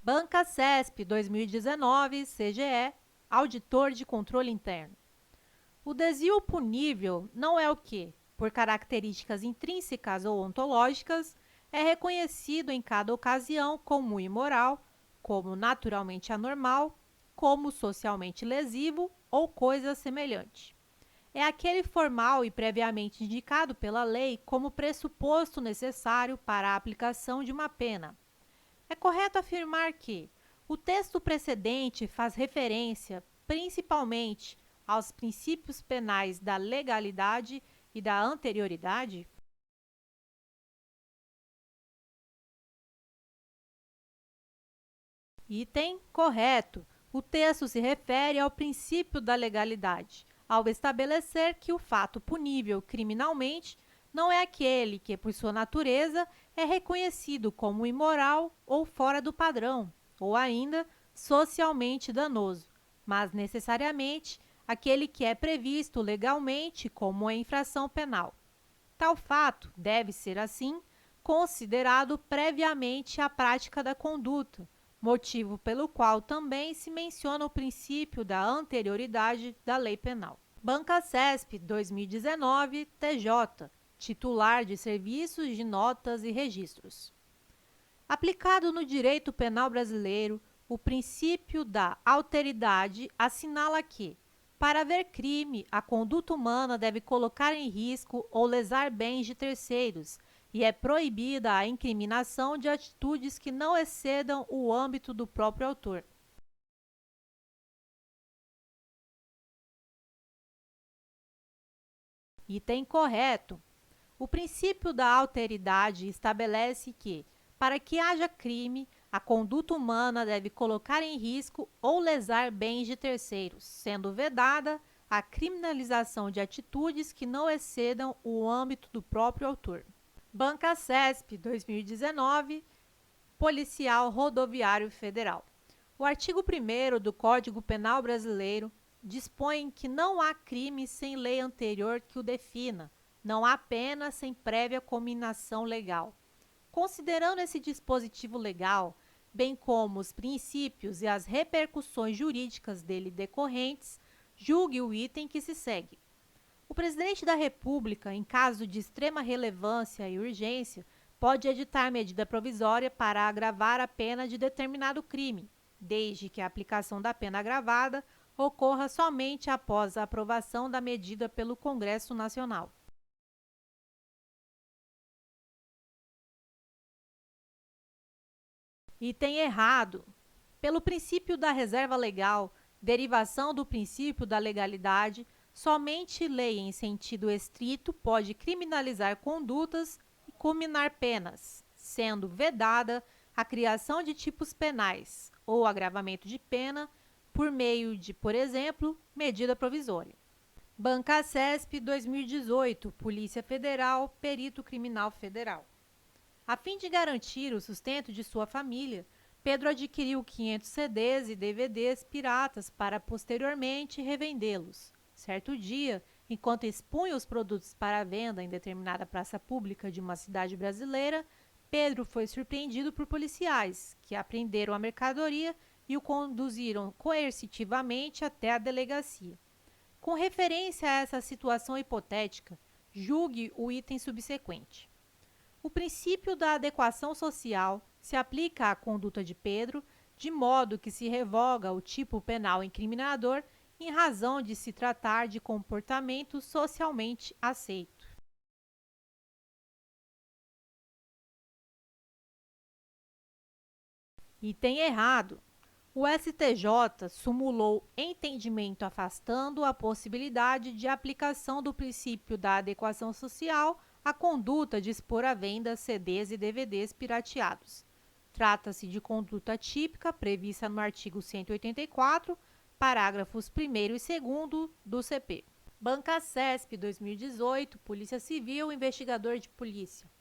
Banca CESP 2019, CGE, Auditor de Controle Interno. O desvio punível não é o que, por características intrínsecas ou ontológicas, é reconhecido em cada ocasião como imoral, como naturalmente anormal, como socialmente lesivo ou coisa semelhante. É aquele formal e previamente indicado pela lei como pressuposto necessário para a aplicação de uma pena. É correto afirmar que o texto precedente faz referência, principalmente, aos princípios penais da legalidade e da anterioridade? Item correto. O texto se refere ao princípio da legalidade, ao estabelecer que o fato punível criminalmente não é aquele que, por sua natureza, é reconhecido como imoral ou fora do padrão, ou ainda socialmente danoso, mas necessariamente aquele que é previsto legalmente como uma infração penal. Tal fato deve ser, assim, considerado previamente a prática da conduta, motivo pelo qual também se menciona o princípio da anterioridade da lei penal. Banca CESP 2019, TJ, titular de serviços de notas e registros. Aplicado no direito penal brasileiro, o princípio da alteridade assinala que, para haver crime, a conduta humana deve colocar em risco ou lesar bens de terceiros, e é proibida a incriminação de atitudes que não excedam o âmbito do próprio autor. Item correto. O princípio da alteridade estabelece que, para que haja crime, a conduta humana deve colocar em risco ou lesar bens de terceiros, sendo vedada a criminalização de atitudes que não excedam o âmbito do próprio autor. Banca CESP 2019, Policial Rodoviário Federal. O artigo 1º do Código Penal Brasileiro dispõe que não há crime sem lei anterior que o defina, não há pena sem prévia cominação legal. Considerando esse dispositivo legal, bem como os princípios e as repercussões jurídicas dele decorrentes, julgue o item que se segue. O presidente da República, em caso de extrema relevância e urgência, pode editar medida provisória para agravar a pena de determinado crime, desde que a aplicação da pena agravada ocorra somente após a aprovação da medida pelo Congresso Nacional. Item errado. Pelo princípio da reserva legal, derivação do princípio da legalidade, somente lei em sentido estrito pode criminalizar condutas e cominar penas, sendo vedada a criação de tipos penais ou agravamento de pena por meio de, por exemplo, medida provisória. Banca CESP 2018, Polícia Federal, Perito Criminal Federal. A fim de garantir o sustento de sua família, Pedro adquiriu 500 CDs e DVDs piratas para posteriormente revendê-los. Certo dia, enquanto expunha os produtos para venda em determinada praça pública de uma cidade brasileira, Pedro foi surpreendido por policiais, que apreenderam a mercadoria e o conduziram coercitivamente até a delegacia. Com referência a essa situação hipotética, julgue o item subsequente. O princípio da adequação social se aplica à conduta de Pedro, de modo que se revoga o tipo penal incriminador em razão de se tratar de comportamento socialmente aceito. Item errado. O STJ sumulou entendimento afastando a possibilidade de aplicação do princípio da adequação social à conduta de expor à venda CDs e DVDs pirateados. Trata-se de conduta típica prevista no artigo 184, parágrafos 1º e 2º do CP. Banca CESP 2018, Polícia Civil, Investigador de Polícia.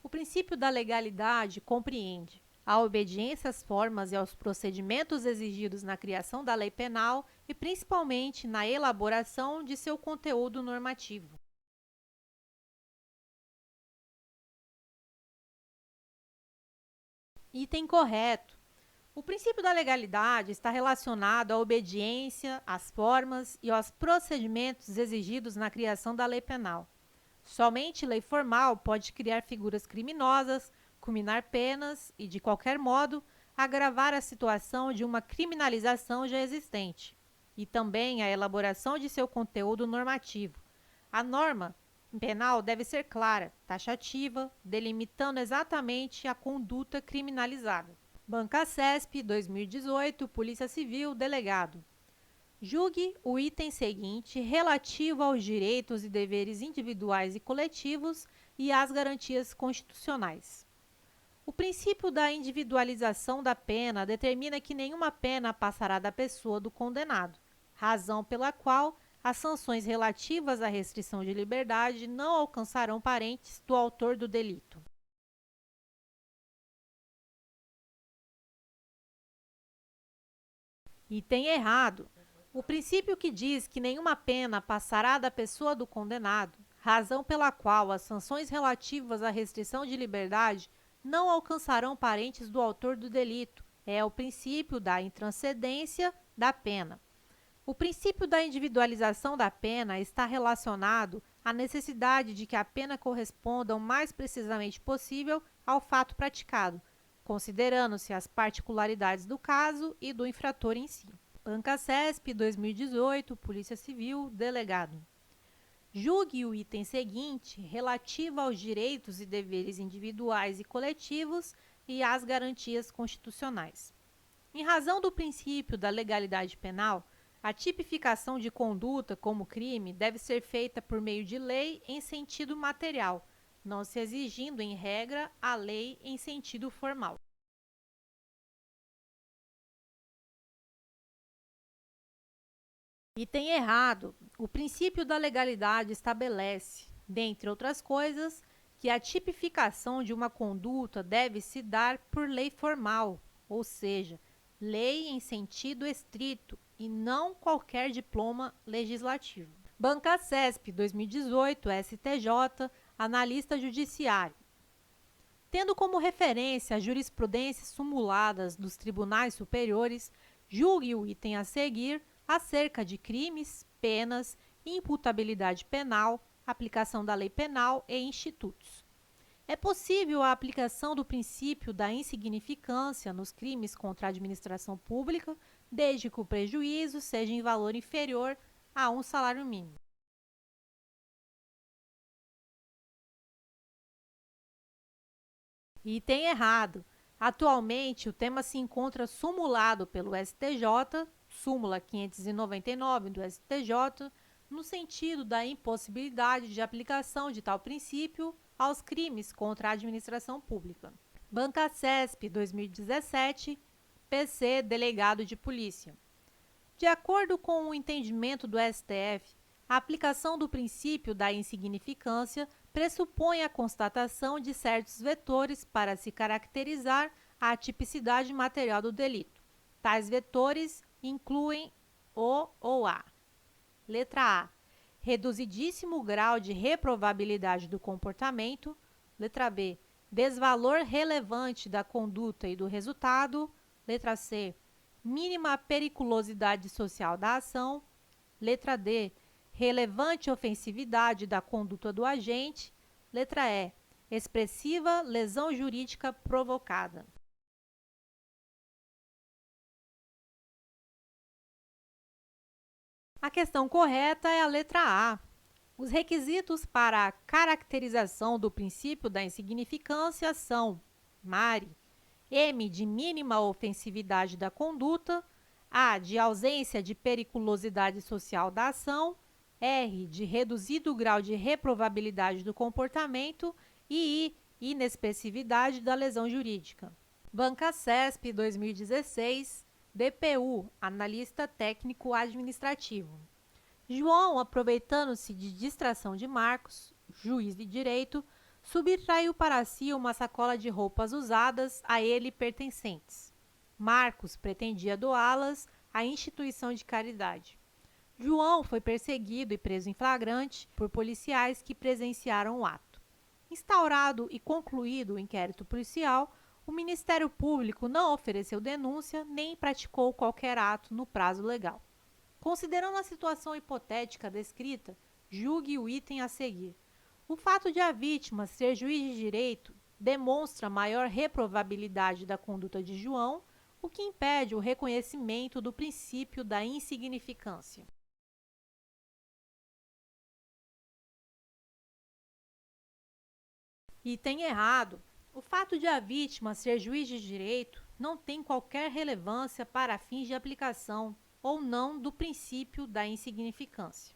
O princípio da legalidade compreende a obediência às formas e aos procedimentos exigidos na criação da lei penal e, principalmente, na elaboração de seu conteúdo normativo. Item correto. O princípio da legalidade está relacionado à obediência, às formas e aos procedimentos exigidos na criação da lei penal. Somente lei formal pode criar figuras criminosas, culminar penas e, de qualquer modo, agravar a situação de uma criminalização já existente, e também a elaboração de seu conteúdo normativo. A norma penal deve ser clara, taxativa, delimitando exatamente a conduta criminalizada. Banca CESP, 2018, Polícia Civil, delegado. Julgue o item seguinte relativo aos direitos e deveres individuais e coletivos e às garantias constitucionais. O princípio da individualização da pena determina que nenhuma pena passará da pessoa do condenado, razão pela qual as sanções relativas à restrição de liberdade não alcançarão parentes do autor do delito. Item errado. O princípio que diz que nenhuma pena passará da pessoa do condenado, razão pela qual as sanções relativas à restrição de liberdade não alcançarão parentes do autor do delito, é o princípio da intranscendência da pena. O princípio da individualização da pena está relacionado à necessidade de que a pena corresponda o mais precisamente possível ao fato praticado, considerando-se as particularidades do caso e do infrator em si. Banca CESP, 2018, Polícia Civil, delegado. Julgue o item seguinte relativo aos direitos e deveres individuais e coletivos e às garantias constitucionais. Em razão do princípio da legalidade penal, a tipificação de conduta como crime deve ser feita por meio de lei em sentido material, não se exigindo, em regra, a lei em sentido formal. Item errado. O princípio da legalidade estabelece, dentre outras coisas, que a tipificação de uma conduta deve se dar por lei formal, ou seja, lei em sentido estrito e não qualquer diploma legislativo. Banca CESP, 2018, STJ, analista judiciário. Tendo como referência as jurisprudências sumuladas dos tribunais superiores, julgue o item a seguir acerca de crimes, penas, imputabilidade penal, aplicação da lei penal e institutos. É possível a aplicação do princípio da insignificância nos crimes contra a administração pública, desde que o prejuízo seja em valor inferior a um salário mínimo. Item errado. Atualmente, o tema se encontra sumulado pelo STJ, súmula 599 do STJ, no sentido da impossibilidade de aplicação de tal princípio aos crimes contra a administração pública. Banca CESP, 2017, PC, Delegado de Polícia. De acordo com o entendimento do STF, a aplicação do princípio da insignificância pressupõe a constatação de certos vetores para se caracterizar a tipicidade material do delito. Tais vetores incluem o ou a. Letra A. Reduzidíssimo grau de reprovabilidade do comportamento. Letra B. Desvalor relevante da conduta e do resultado. Letra C. Mínima periculosidade social da ação. Letra D. Relevante ofensividade da conduta do agente. Letra E. Expressiva lesão jurídica provocada. A questão correta é a letra A. Os requisitos para a caracterização do princípio da insignificância são MARI, M de mínima ofensividade da conduta, A de ausência de periculosidade social da ação, R de reduzido grau de reprovabilidade do comportamento e I, inexpressividade da lesão jurídica. Banca CESP, 2016, DPU, analista técnico administrativo. João, aproveitando-se de distração de Marcos, juiz de direito, subtraiu para si uma sacola de roupas usadas a ele pertencentes. Marcos pretendia doá-las à instituição de caridade. João foi perseguido e preso em flagrante por policiais que presenciaram o ato. Instaurado e concluído o inquérito policial, O Ministério Público não ofereceu denúncia nem praticou qualquer ato no prazo legal. Considerando a situação hipotética descrita, julgue o item a seguir. O fato de a vítima ser juiz de direito demonstra maior reprovabilidade da conduta de João, o que impede o reconhecimento do princípio da insignificância. Item errado. O fato de a vítima ser juiz de direito não tem qualquer relevância para fins de aplicação ou não do princípio da insignificância.